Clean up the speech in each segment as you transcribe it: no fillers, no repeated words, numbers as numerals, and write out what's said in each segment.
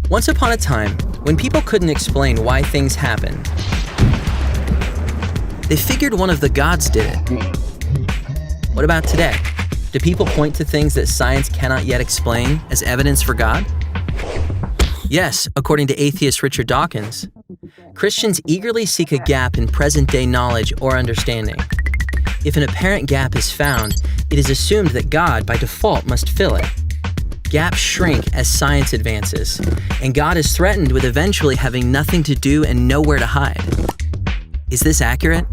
Once upon a time, when people couldn't explain why things happened, they figured one of the gods did it. What about today? Do people point to things that science cannot yet explain as evidence for God? Yes, according to atheist Richard Dawkins. Christians eagerly seek a gap in present-day knowledge or understanding. If an apparent gap is found, it is assumed that God, by default, must fill it. Gaps shrink as science advances, and God is threatened with eventually having nothing to do and nowhere to hide. Is this accurate?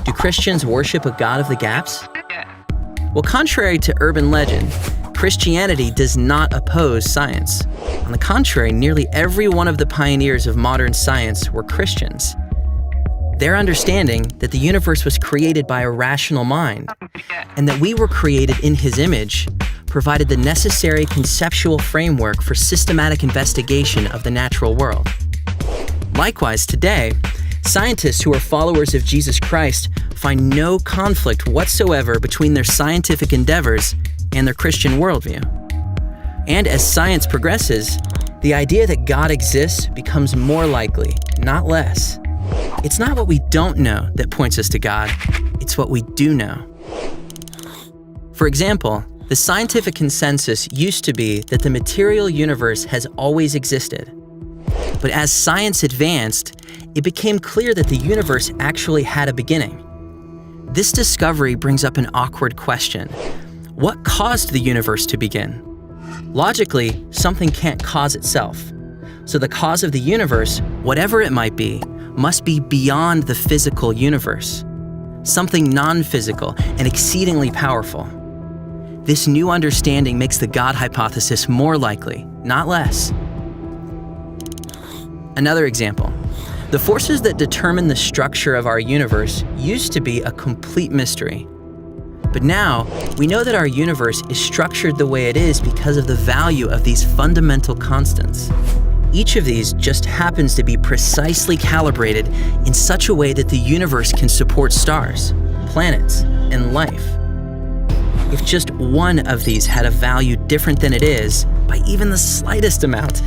Do Christians worship a God of the gaps? Well, contrary to urban legend, Christianity does not oppose science. On the contrary, nearly every one of the pioneers of modern science were Christians. Their understanding that the universe was created by a rational mind, and that we were created in His image, provided the necessary conceptual framework for systematic investigation of the natural world. Likewise, today, scientists who are followers of Jesus Christ find no conflict whatsoever between their scientific endeavors and their Christian worldview. And as science progresses, the idea that God exists becomes more likely, not less. It's not what we don't know that points us to God, it's what we do know. For example, the scientific consensus used to be that the material universe has always existed. But as science advanced, it became clear that the universe actually had a beginning. This discovery brings up an awkward question. What caused the universe to begin? Logically, something can't cause itself. So the cause of the universe, whatever it might be, must be beyond the physical universe. Something non-physical and exceedingly powerful. This new understanding makes the God hypothesis more likely, not less. Another example. The forces that determine the structure of our universe used to be a complete mystery. But now, we know that our universe is structured the way it is because of the value of these fundamental constants. Each of these just happens to be precisely calibrated in such a way that the universe can support stars, planets, and life. If just one of these had a value different than it is, by even the slightest amount,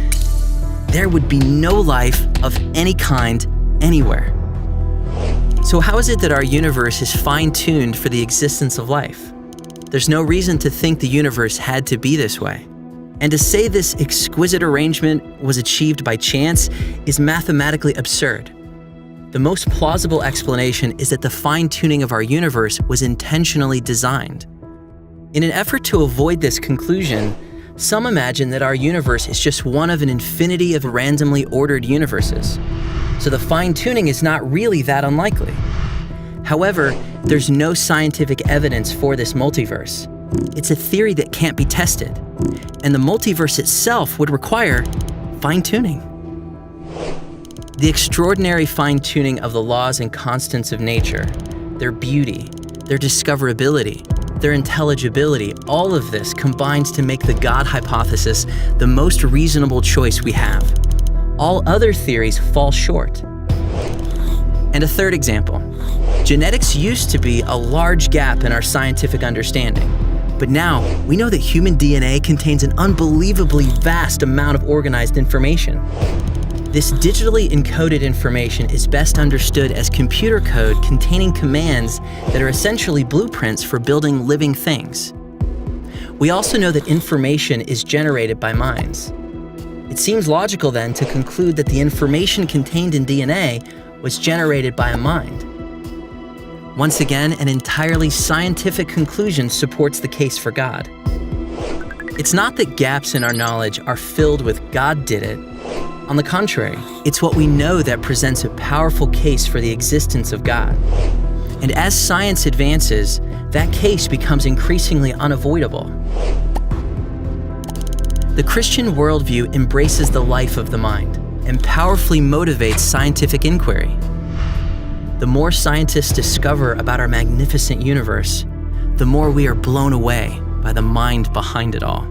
there would be no life of any kind anywhere. So how is it that our universe is fine-tuned for the existence of life? There's no reason to think the universe had to be this way. And to say this exquisite arrangement was achieved by chance is mathematically absurd. The most plausible explanation is that the fine-tuning of our universe was intentionally designed. In an effort to avoid this conclusion, some imagine that our universe is just one of an infinity of randomly ordered universes. So the fine-tuning is not really that unlikely. However, there's no scientific evidence for this multiverse. It's a theory that can't be tested, and the multiverse itself would require fine-tuning. The extraordinary fine-tuning of the laws and constants of nature, their beauty, their discoverability, their intelligibility, all of this combines to make the God hypothesis the most reasonable choice we have. All other theories fall short. And a third example. Genetics used to be a large gap in our scientific understanding. But now, we know that human DNA contains an unbelievably vast amount of organized information. This digitally encoded information is best understood as computer code containing commands that are essentially blueprints for building living things. We also know that information is generated by minds. It seems logical then to conclude that the information contained in DNA was generated by a mind. Once again, an entirely scientific conclusion supports the case for God. It's not that gaps in our knowledge are filled with God did it. On the contrary, it's what we know that presents a powerful case for the existence of God. And as science advances, that case becomes increasingly unavoidable. The Christian worldview embraces the life of the mind and powerfully motivates scientific inquiry. The more scientists discover about our magnificent universe, the more we are blown away by the mind behind it all.